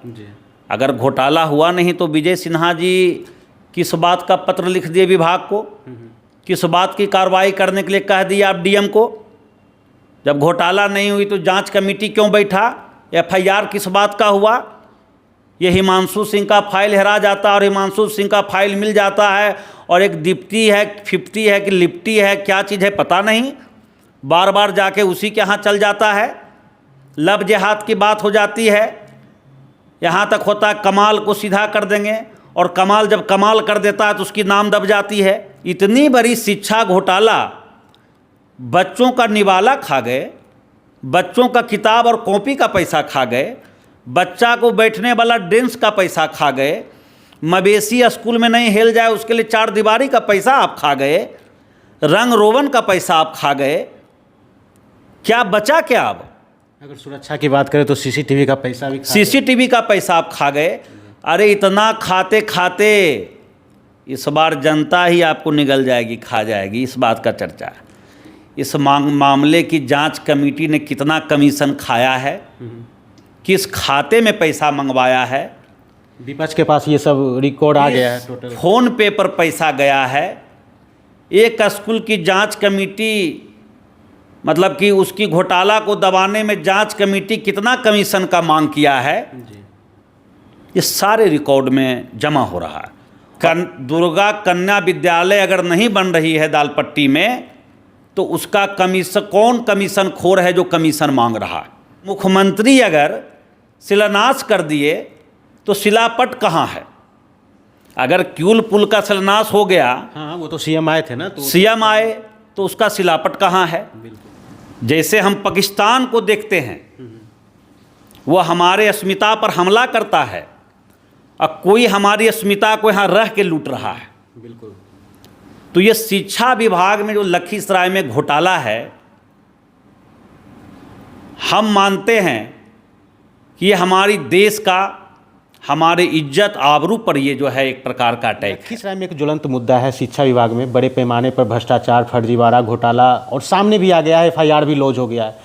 जी। अगर घोटाला हुआ नहीं तो विजय सिन्हा जी किस बात का पत्र लिख दिए विभाग को, किस बात की कार्रवाई करने के लिए कह दिया आप डीएम को? जब घोटाला नहीं हुई तो जांच कमेटी क्यों बैठा? एफआईआर किस बात का हुआ? ये हिमांशु सिंह का फाइल हेरा जाता है और हिमांशु सिंह का फाइल मिल जाता है, और एक दीप्ति है, 50 है कि लिप्टी है, क्या चीज़ है पता नहीं, बार बार जाके उसी के यहाँ चल जाता है। लब जिहाद की बात हो जाती है, यहाँ तक होता है कमाल को सीधा कर देंगे, और कमाल जब कमाल कर देता है तो उसकी नाम दब जाती है। इतनी बड़ी शिक्षा घोटाला, बच्चों का निवाला खा गए, बच्चों का किताब और कॉपी का पैसा खा गए, बच्चा को बैठने वाला डेंस का पैसा खा गए, मवेशी स्कूल में नहीं हिल जाए उसके लिए 4 दीवारी का पैसा आप खा गए, रंग रोगन का पैसा आप खा गए, क्या बचा क्या अब? अगर सुरक्षा की बात करें तो सीसीटीवी का पैसा भी सीसीटीवी का पैसा आप खा गए। अरे इतना खाते खाते इस बार जनता ही आपको निगल जाएगी, खा जाएगी, इस बात का चर्चा है। इस मामले की जांच कमेटी ने कितना कमीशन खाया है, किस खाते में पैसा मंगवाया है, विपक्ष के पास ये सब रिकॉर्ड आ गया है टोटल। फोन पे पर पैसा गया है। एक स्कूल की जांच कमेटी, मतलब कि उसकी घोटाला को दबाने में जांच कमेटी कितना कमीशन का मांग किया है, ये सारे रिकॉर्ड में जमा हो रहा है। दुर्गा कन्या विद्यालय अगर नहीं बन रही है दालपट्टी में, तो उसका कौन कमीशन खोर है जो कमीशन मांग रहा है? मुख्यमंत्री अगर शिलान्यास कर दिए तो शिलापट कहाँ है? अगर क्यूल पुल का शिलान्यास हो गया, हाँ वो तो सीएम आए थे ना, तो सीएम आए तो उसका शिलापट कहाँ है? जैसे हम पाकिस्तान को देखते हैं, वो हमारे अस्मिता पर हमला करता है और कोई हमारी अस्मिता को यहाँ रह के लूट रहा है। बिल्कुल। तो ये शिक्षा विभाग में जो लखीसराय में घोटाला है, हम मानते हैं कि ये हमारी देश का, हमारे इज्जत आबरू पर ये जो है एक प्रकार का अटैक है। लखीसराय में एक ज्वलंत मुद्दा है शिक्षा विभाग में, बड़े पैमाने पर भ्रष्टाचार, फर्जीवाड़ा, घोटाला, और सामने भी आ गया है, एफआईआर भी लॉन्च हो गया है।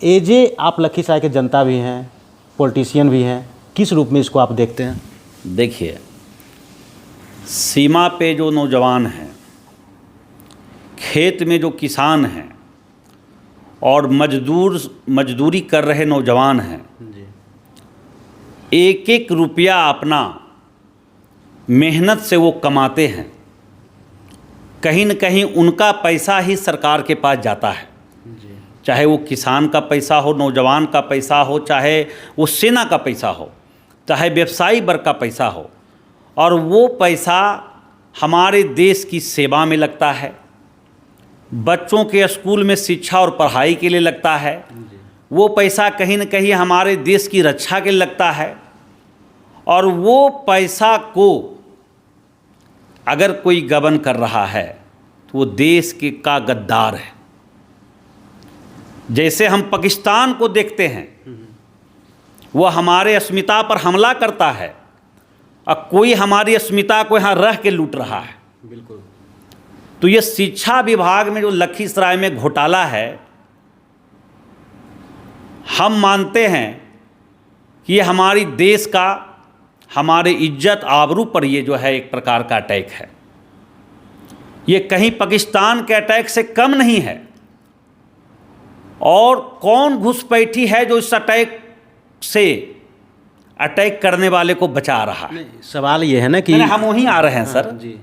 एजे आप लखीसराय के जनता भी हैं, पॉलिटिशियन भी हैं, किस रूप में इसको आप देखते हैं? देखिए, सीमा पे जो नौजवान हैं, खेत में जो किसान हैं और मजदूरी कर रहे नौजवान हैं, एक एक रुपया अपना मेहनत से वो कमाते हैं। कहीं न कहीं उनका पैसा ही सरकार के पास जाता है, चाहे वो किसान का पैसा हो, नौजवान का पैसा हो, चाहे वो सेना का पैसा हो, चाहे व्यवसायी वर्ग का पैसा हो, और वो पैसा हमारे देश की सेवा में लगता है, बच्चों के स्कूल में शिक्षा और पढ़ाई के लिए लगता है, वो पैसा कहीं न कहीं हमारे देश की रक्षा के लिए लगता है। और वो पैसा को अगर कोई गबन कर रहा है तो वो देश के का गद्दार है। जैसे हम पाकिस्तान को देखते हैं, वो हमारे अस्मिता पर हमला करता है और कोई हमारी अस्मिता को यहाँ रह के लूट रहा है। बिल्कुल। तो ये शिक्षा विभाग में जो लखीसराय में घोटाला है, हम मानते हैं कि ये हमारी देश का, हमारे इज्जत आबरू पर ये जो है एक प्रकार का अटैक है। ये कहीं पाकिस्तान के अटैक से कम नहीं है। और कौन घुसपैठी है जो इस अटैक से अटैक करने वाले को बचा रहा है? सवाल ये है ना कि हम वहीं आ रहे हैं सर। जी।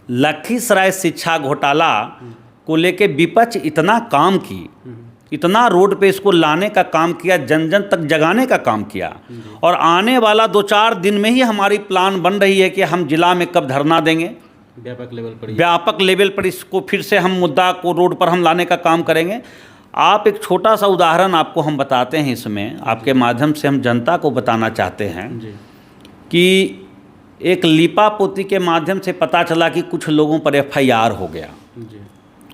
लखीसराय शिक्षा घोटाला को लेके विपक्ष इतना काम की, इतना रोड पे इसको लाने का काम किया, जन जन तक जगाने का काम किया, और आने वाला 2-4 दिन में ही हमारी प्लान बन रही है कि हम जिला में कब धरना देंगे, व्यापक लेवल पर इसको फिर से हम मुद्दा को रोड पर हम लाने का काम करेंगे। आप एक छोटा सा उदाहरण आपको हम बताते हैं, इसमें आपके माध्यम से हम जनता को बताना चाहते हैं कि एक लीपा पोती के माध्यम से पता चला कि कुछ लोगों पर एफआईआर हो गया,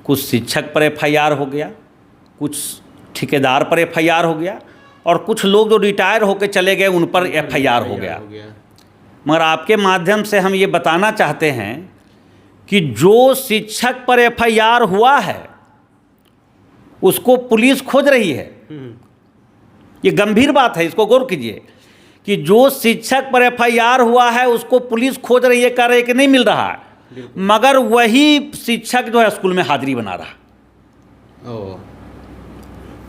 कुछ शिक्षक पर एफआईआर हो गया, कुछ ठेकेदार पर एफआईआर हो गया, और कुछ लोग जो रिटायर होकर चले गए उन पर एफआईआर हो गया। मगर आपके माध्यम से हम ये बताना चाहते हैं कि जो शिक्षक पर एफआईआर हुआ है उसको पुलिस खोज रही है। ये गंभीर बात है, इसको गौर कीजिए कि जो शिक्षक पर एफआईआर हुआ है उसको पुलिस खोज रही है, कह रही है कि नहीं मिल रहा है, मगर वही शिक्षक जो है स्कूल में हाजिरी बना रहा है।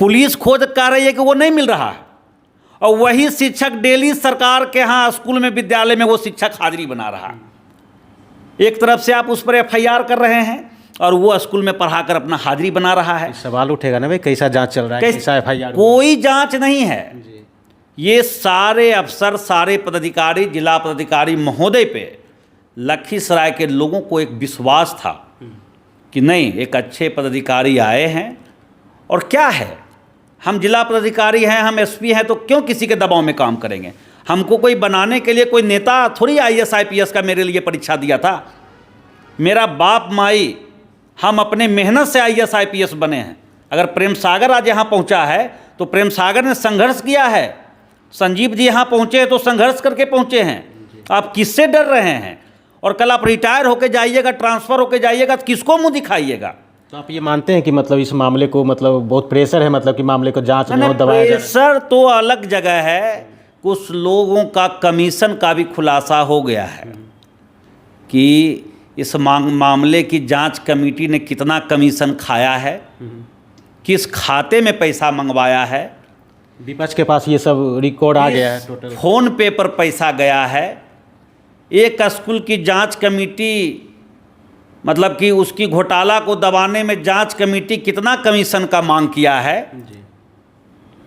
पुलिस खोज कर रही है कि वो नहीं मिल रहा है, और वही शिक्षक डेली सरकार के यहाँ स्कूल में, विद्यालय में वो शिक्षक हाजिरी बना रहा है। एक तरफ से आप उस पर एफआईआर कर रहे हैं और वो स्कूल में पढ़ाकर अपना हाजिरी बना रहा है। सवाल उठेगा ना भाई, कैसा जांच चल रहा है, कैसा एफआईआर? कोई जांच नहीं है। ये सारे अफसर, सारे पदाधिकारी, जिला पदाधिकारी महोदय पे लखीसराय के लोगों को एक विश्वास था कि नहीं, एक अच्छे पदाधिकारी आए हैं, और क्या है, हम जिला पदाधिकारी हैं, हम एसपी हैं, तो क्यों किसी के दबाव में काम करेंगे? हमको कोई बनाने के लिए कोई नेता थोड़ी आईएएस आईपीएस का मेरे लिए परीक्षा दिया था। मेरा बाप माई, हम अपने मेहनत से आईएएस आईपीएस बने हैं। अगर प्रेम सागर आज यहाँ पहुँचा है तो प्रेम सागर ने संघर्ष किया है। संजीव जी यहाँ पहुँचे तो संघर्ष करके पहुँचे हैं। आप किससे डर रहे हैं? और कल आप रिटायर होके जाइएगा, ट्रांसफ़र होके जाइएगा, तो किसको मुँह दिखाइएगा? तो आप ये मानते हैं कि मतलब इस मामले को, मतलब बहुत प्रेशर है, मतलब कि मामले को जांच में हो, दबाया जा रहा है? प्रेशर तो अलग जगह है, कुछ लोगों का कमीशन का भी खुलासा हो गया है कि इस मामले की जांच कमेटी ने कितना कमीशन खाया है, किस खाते में पैसा मंगवाया है। विपक्ष के पास ये सब रिकॉर्ड आ गया है टोटल। फोन पे पर पैसा गया है। एक स्कूल की जांच कमेटी, मतलब कि उसकी घोटाला को दबाने में जांच कमेटी कितना कमीशन का मांग किया है,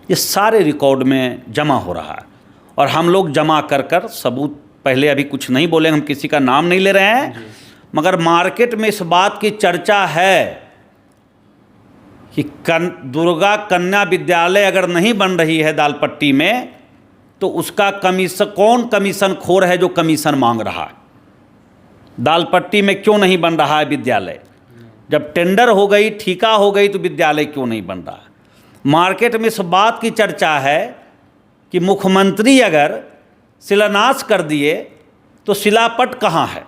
ये सारे रिकॉर्ड में जमा हो रहा है। और हम लोग जमा कर कर सबूत, पहले अभी कुछ नहीं बोले, हम किसी का नाम नहीं ले रहे हैं, मगर मार्केट में इस बात की चर्चा है कि दुर्गा कन्या विद्यालय अगर नहीं बन रही है दालपट्टी में, तो उसका कौन कमीशन खोर है जो कमीशन मांग रहा है? दालपट्टी में क्यों नहीं बन रहा है विद्यालय? जब टेंडर हो गई, ठेका हो गई, तो विद्यालय क्यों नहीं बन रहा है? मार्केट में इस बात की चर्चा है कि मुख्यमंत्री अगर शिलान्यास कर दिए तो शिलापट कहाँ है?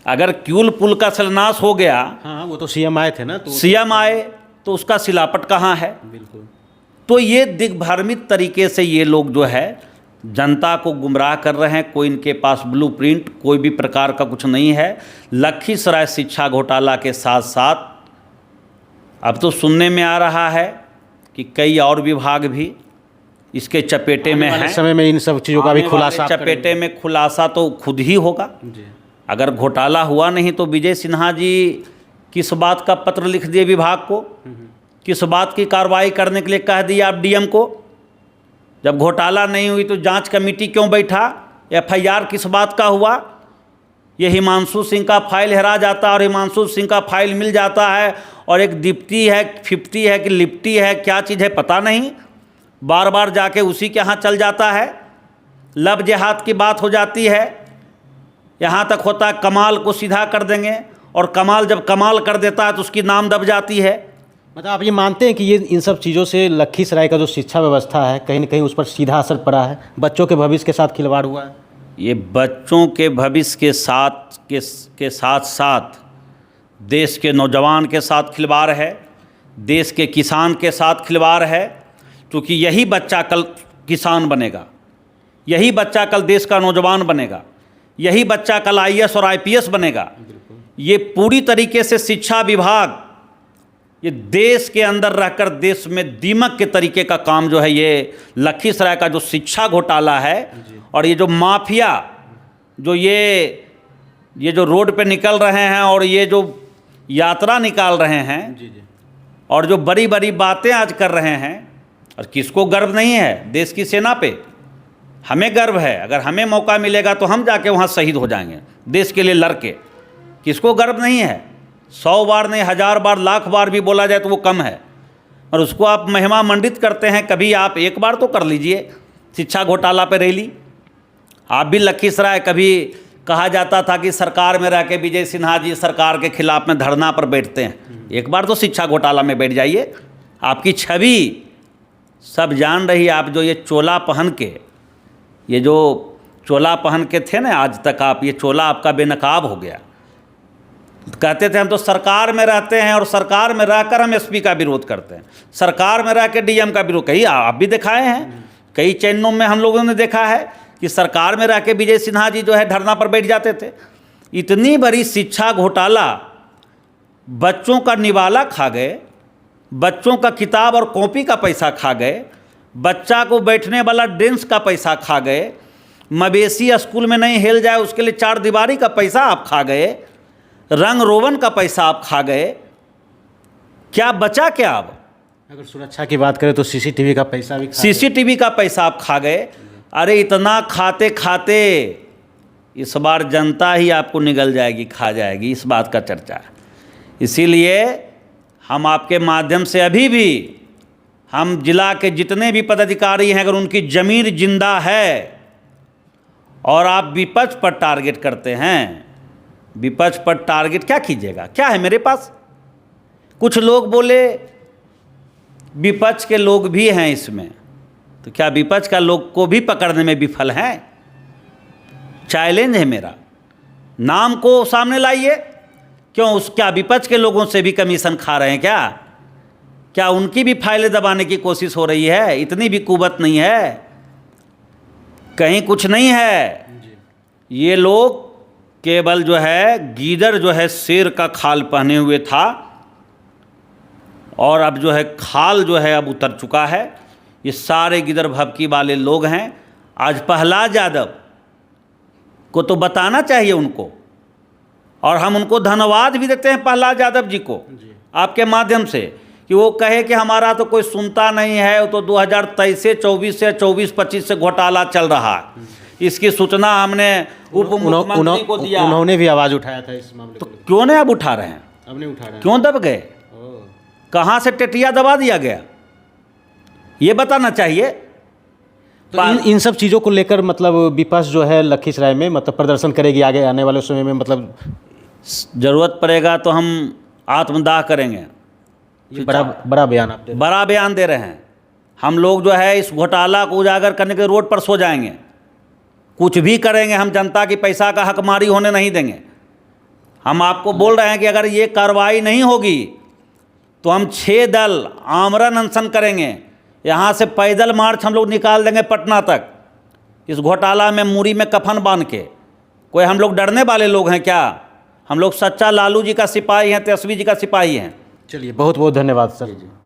अगर क्यूल पुल का शिलान्यास हो गया, हाँ वो तो सीएम आए थे ना, तो सीएम आए, तो उसका शिलापट कहाँ है? बिल्कुल। तो ये दिग्भ्रमित तरीके से ये लोग जो है जनता को गुमराह कर रहे हैं। कोई इनके पास ब्लूप्रिंट, कोई भी प्रकार का कुछ नहीं है। लखीसराय शिक्षा घोटाला के साथ साथ अब तो सुनने में आ रहा है कि कई और विभाग भी इसके चपेटे में हैं। समय में इन सब चीज़ों का भी खुलासा चपेटे में खुलासा तो खुद ही होगा। अगर घोटाला हुआ नहीं तो विजय सिन्हा जी किस बात का पत्र लिख दिए विभाग को, किस बात की कार्रवाई करने के लिए कह दिया आप डीएम को? जब घोटाला नहीं हुई तो जांच कमेटी क्यों बैठा? एफआईआर किस बात का हुआ? ये हिमांशु सिंह का फाइल हेरा जाता है और हिमांशु सिंह का फाइल मिल जाता है, और एक दीप्ति है, 50 है कि लिप्टी है, क्या चीज़ है पता नहीं, बार बार जाके उसी के यहाँ चल जाता है। लब जिहाद की बात हो जाती है, यहाँ तक होता है कमाल को सीधा कर देंगे, और कमाल जब कमाल कर देता है तो उसकी नाम दब जाती है। मतलब आप ये मानते हैं कि ये इन सब चीज़ों से लखीसराय का जो शिक्षा व्यवस्था है कहीं ना कहीं उस पर सीधा असर पड़ा है, बच्चों के भविष्य के साथ खिलवाड़ हुआ है? ये बच्चों के भविष्य के साथ साथ देश के नौजवान के साथ खिलवाड़ है, देश के किसान के साथ खिलवाड़ है, क्योंकि यही बच्चा कल किसान बनेगा, यही बच्चा कल देश का नौजवान बनेगा, यही बच्चा कल आईएएस और आईपीएस बनेगा। ये पूरी तरीके से शिक्षा विभाग ये देश के अंदर रहकर देश में दीमक के तरीके का काम जो है, ये लखीसराय का जो शिक्षा घोटाला है, और ये जो माफिया जो ये जो रोड पे निकल रहे हैं और ये जो यात्रा निकाल रहे हैं और जो बड़ी बड़ी बातें आज कर रहे हैं, और किसको गर्व नहीं है देश की सेना पे? हमें गर्व है। अगर हमें मौका मिलेगा तो हम जाके वहाँ शहीद हो जाएंगे देश के लिए लड़ के। किसको गर्व नहीं है? 100 बार नहीं, 1000 बार, लाख बार भी बोला जाए तो वो कम है, और उसको आप महिमा मंडित करते हैं। कभी आप एक बार तो कर लीजिए शिक्षा घोटाला पे रैली। आप भी लखीसराय, कभी कहा जाता था कि सरकार में रह के विजय सिन्हा जी सरकार के खिलाफ में धरना पर बैठते हैं, एक बार तो शिक्षा घोटाला में बैठ जाइए। आपकी छवि सब जान रही है। आप जो ये चोला पहन के, ये जो चोला पहन के थे ना आज तक, आप ये चोला आपका बेनकाब हो गया। कहते थे हम तो सरकार में रहते हैं और सरकार में रहकर हम एसपी का विरोध करते हैं, सरकार में रह के डीएम का विरोध। कहीं आप भी दिखाए हैं कई चैनलों में हम लोगों ने देखा है कि सरकार में रह के विजय सिन्हा जी जो है धरना पर बैठ जाते थे। इतनी बड़ी शिक्षा घोटाला, बच्चों का निवाला खा गए, बच्चों का किताब और कॉपी का पैसा खा गए, बच्चा को बैठने वाला डेस्क का पैसा खा गए, मवेशी स्कूल में नहीं हेल जाए उसके लिए 4 दीवारी का पैसा आप खा गए, रंग रोगन का पैसा आप खा गए। क्या बचा क्या अब? अगर सुरक्षा की बात करें तो सीसीटीवी का पैसा भी सीसीटीवी का पैसा आप खा गए। अरे इतना खाते खाते इस बार जनता ही आपको निगल जाएगी, खा जाएगी, इस बात का चर्चा है। इसीलिए हम आपके माध्यम से अभी भी हम जिला के जितने भी पदाधिकारी हैं, अगर उनकी ज़मीर जिंदा है और आप विपक्ष पर टारगेट करते हैं, विपक्ष पर टारगेट क्या कीजिएगा? क्या है मेरे पास? कुछ लोग बोले विपक्ष के लोग भी हैं इसमें, तो क्या विपक्ष का लोग को भी पकड़ने में विफल हैं? चैलेंज है मेरा, नाम को सामने लाइए। क्यों क्या विपक्ष के लोगों से भी कमीशन खा रहे हैं क्या? क्या उनकी भी फाइलें दबाने की कोशिश हो रही है? इतनी भी कुवत नहीं है, कहीं कुछ नहीं है। ये लोग केवल जो है गीदड़ जो है शेर का खाल पहने हुए था और अब जो है खाल जो है अब उतर चुका है। ये सारे गिदड़ भभकी वाले लोग हैं। आज प्रहलाद यादव को तो बताना चाहिए उनको, और हम उनको धन्यवाद भी देते हैं प्रहलाद यादव जी को आपके माध्यम से, कि वो कहे कि हमारा तो कोई सुनता नहीं है, वो तो 2023 से 24 से 24-25 से घोटाला चल रहा है, इसकी सूचना हमने उप मुख्यमंत्री को दिया। उन्होंने भी आवाज़ उठाया था इस मामले तो क्यों नहीं अब उठा रहे हैं? अब नहीं उठा रहे हैं। क्यों दब गए? कहाँ से टेटिया दबा दिया गया, ये बताना चाहिए। तो इन सब चीज़ों को लेकर मतलब विपक्ष जो है लखीसराय में मतलब प्रदर्शन करेगी आगे आने वाले समय में, मतलब ज़रूरत पड़ेगा तो हम आत्मदाह करेंगे। बड़ा बयान आप बड़ा बयान दे रहे हैं। हम लोग जो है इस घोटाला को उजागर करने के रोड पर सो जाएंगे, कुछ भी करेंगे, हम जनता की पैसा का हकमारी होने नहीं देंगे। हम आपको बोल रहे हैं कि अगर ये कार्रवाई नहीं होगी तो हम 6 दल आमरण अनशन करेंगे। यहाँ से पैदल मार्च हम लोग निकाल देंगे पटना तक, इस घोटाला में मूरी में कफन बांध के। कोई हम लोग डरने वाले लोग हैं क्या? हम लोग सच्चा लालू जी का सिपाही हैं, तेजस्वी जी का सिपाही हैं। चलिए, बहुत बहुत धन्यवाद सर।